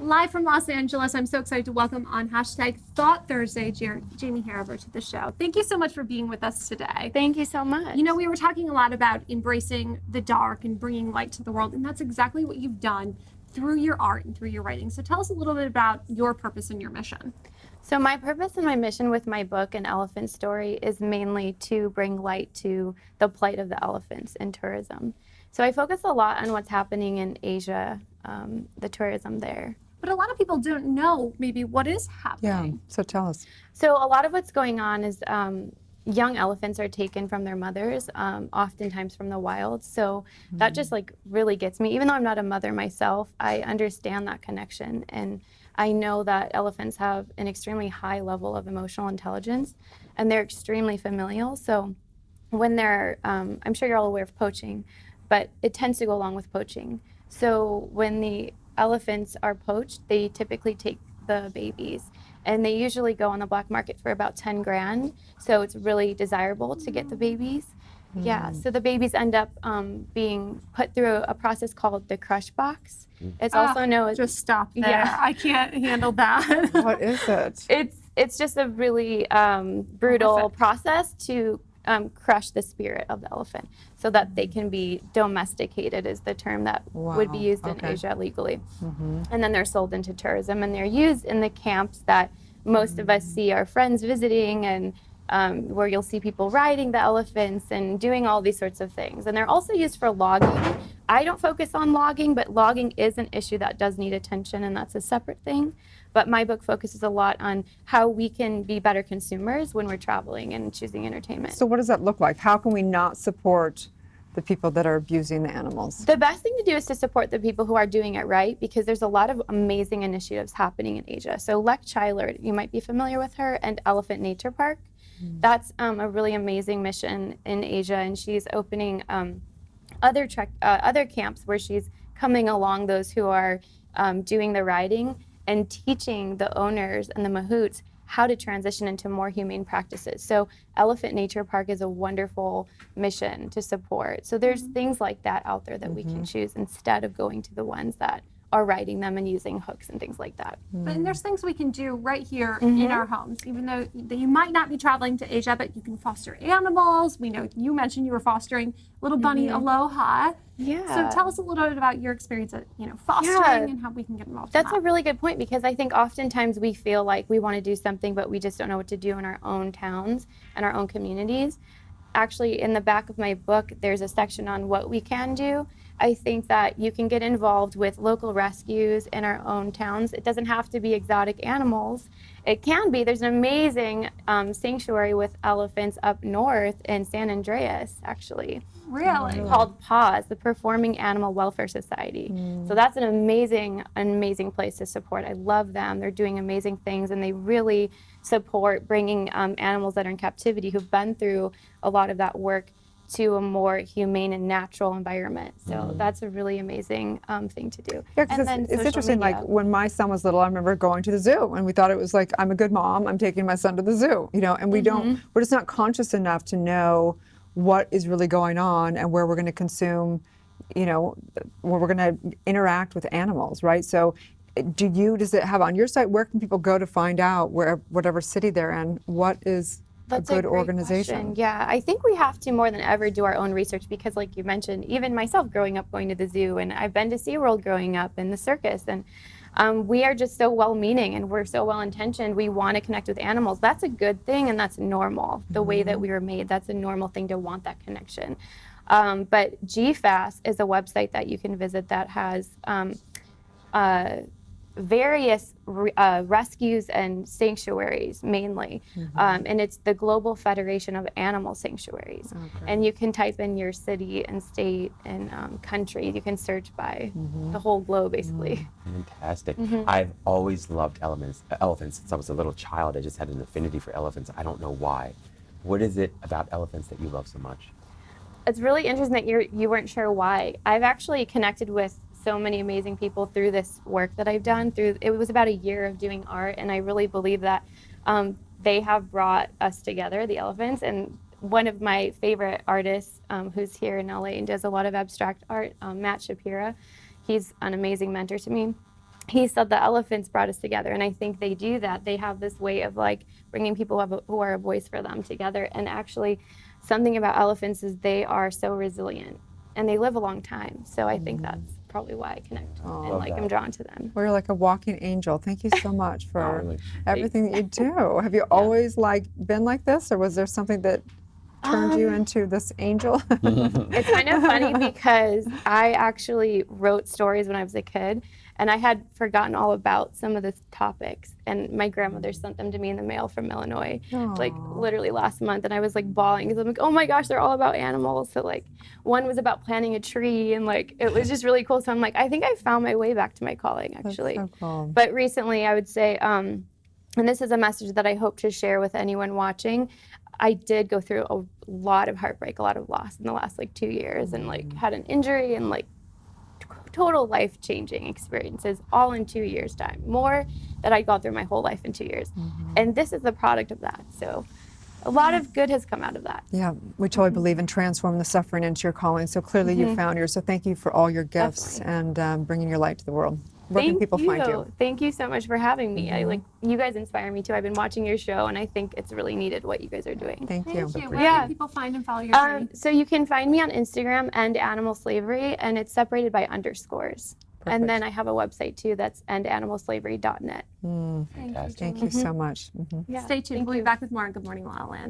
Live from Los Angeles, I'm so excited to welcome on hashtag Thought Thursday, Renee Heraver to the show. Thank you so much for being with us today. Thank you so much. You know, we were talking a lot about embracing the dark and bringing light to the world, and that's exactly what you've done through your art and through your writing. So tell us a little bit about your purpose and your mission. So my purpose and my mission with my book, An Elephant Story, is mainly to bring light to the plight of the elephants in tourism. So I focus a lot on what's happening in Asia, the tourism there. But a lot of people don't know maybe what is happening. Yeah, so tell us. So a lot of what's going on is young elephants are taken from their mothers, oftentimes from the wild. So that just like really gets me. Even though I'm not a mother myself, I understand that connection. And I know that elephants have an extremely high level of emotional intelligence, and they're extremely familial. So when they're, I'm sure you're all aware of poaching, but it tends to go along with poaching. So when the elephants are poached, they typically take the babies, and they usually go on the black market for about 10 grand. So it's really desirable to get the babies. Yeah, so the babies end up being put through a process called the crush box. It's also known as... Just stop there. Yeah. I can't handle that. What is it? It's just a really brutal process to crush the spirit of the elephant so that they can be domesticated, is the term that would be used in Asia legally. And then they're sold into tourism, and they're used in the camps that most of us see our friends visiting, and where you'll see people riding the elephants and doing all these sorts of things. And they're also used for logging. I don't focus on logging, but logging is an issue that does need attention, and that's a separate thing. But my book focuses a lot on how we can be better consumers when we're traveling and choosing entertainment. So what does that look like? How can we not support the people that are abusing the animals? The best thing to do is to support the people who are doing it right, because there's a lot of amazing initiatives happening in Asia. So Lek Chylard, you might be familiar with her, and Elephant Nature Park. That's a really amazing mission in Asia, and she's opening other camps where she's coming along those who are doing the riding and teaching the owners and the mahouts how to transition into more humane practices. So Elephant Nature Park is a wonderful mission to support. So there's things like that out there that we can choose instead of going to the ones that are riding them and using hooks and things like that. And there's things we can do right here in our homes, even though you might not be traveling to Asia, but you can foster animals. We know you mentioned you were fostering little bunny Aloha. Yeah. So tell us a little bit about your experience at fostering and how we can get involved. That's a really good point, because I think oftentimes we feel like we want to do something, but we just don't know what to do in our own towns and our own communities. Actually, in the back of my book, there's a section on what we can do. I think that you can get involved with local rescues in our own towns. It doesn't have to be exotic animals. It can be. There's an amazing sanctuary with elephants up north in San Andreas, actually. Really? Called PAWS, the Performing Animal Welfare Society. So that's an amazing place to support. I love them. They're doing amazing things, and they really support bringing animals that are in captivity who've been through a lot of that work to a more humane and natural environment. So that's a really amazing thing to do. Yeah, because it's interesting, like when my son was little, I remember going to the zoo, and we thought it was like, I'm a good mom, I'm taking my son to the zoo, and we're just not conscious enough to know what is really going on and where we're going to consume, where we're going to interact with animals, right? So does it have on your site, where can people go to find out whatever city they're in, what is That's a good a great organization? Question. Yeah, I think we have to more than ever do our own research, because like you mentioned, even myself growing up going to the zoo, and I've been to SeaWorld growing up, and the circus, and we are just so well-meaning and we're so well-intentioned. We want to connect with animals. That's a good thing, and that's normal. The way that we were made, that's a normal thing to want that connection. But GFAS is a website that you can visit that has various rescues and sanctuaries mainly, and it's the Global Federation of Animal Sanctuaries. And you can type in your city and state and country. You can search by the whole globe, basically. Fantastic. I've always loved elephants since I was a little child. I just had an affinity for elephants. I don't know why. What is it about elephants that you love so much? It's really interesting that you weren't sure why. I've actually connected with so many amazing people through this work that I've done. It was about a year of doing art, and I really believe that they have brought us together, the elephants. And one of my favorite artists, who's here in LA and does a lot of abstract art, Matt Shapira, he's an amazing mentor to me. he said the elephants brought us together, and I think they do that. They have this way of like bringing people who are a voice for them together. And actually, something about elephants is they are so resilient, and they live a long time. So I think that's probably why I connect and like am drawn to them. We're like a walking angel. Thank you so much for really? everything that you do. Have you always like been like this, or was there something that turned you into this angel? It's kind of funny because I actually wrote stories when I was a kid, and I had forgotten all about some of the topics, and my grandmother sent them to me in the mail from Illinois, like literally last month, and I was like bawling because I'm like, oh my gosh, they're all about animals. So like one was about planting a tree, and like it was just really cool. So I'm like, I think I found my way back to my calling, actually. That's so cool. But recently I would say, and this is a message that I hope to share with anyone watching, I did go through a lot of heartbreak, a lot of loss in the last like 2 years, and like had an injury and like total life-changing experiences all in 2 years' time, more than I'd gone through my whole life in 2 years. And this is the product of that. So a lot of good has come out of that. Yeah, we totally believe in transform the suffering into your calling. So clearly you found yours. So thank you for all your gifts and bringing your light to the world. Where can people find you? Thank you so much for having me. I like you guys inspire me too. I've been watching your show, and I think it's really needed what you guys are doing. Thank you. Thank you. Where can people find and follow your journey? So you can find me on Instagram and Animal Slavery, and it's separated by underscores. And then I have a website too that's endanimalslavery.net. Fantastic. Thank you so much. Yeah, Stay tuned. We'll be back with more on Good Morning La La Land.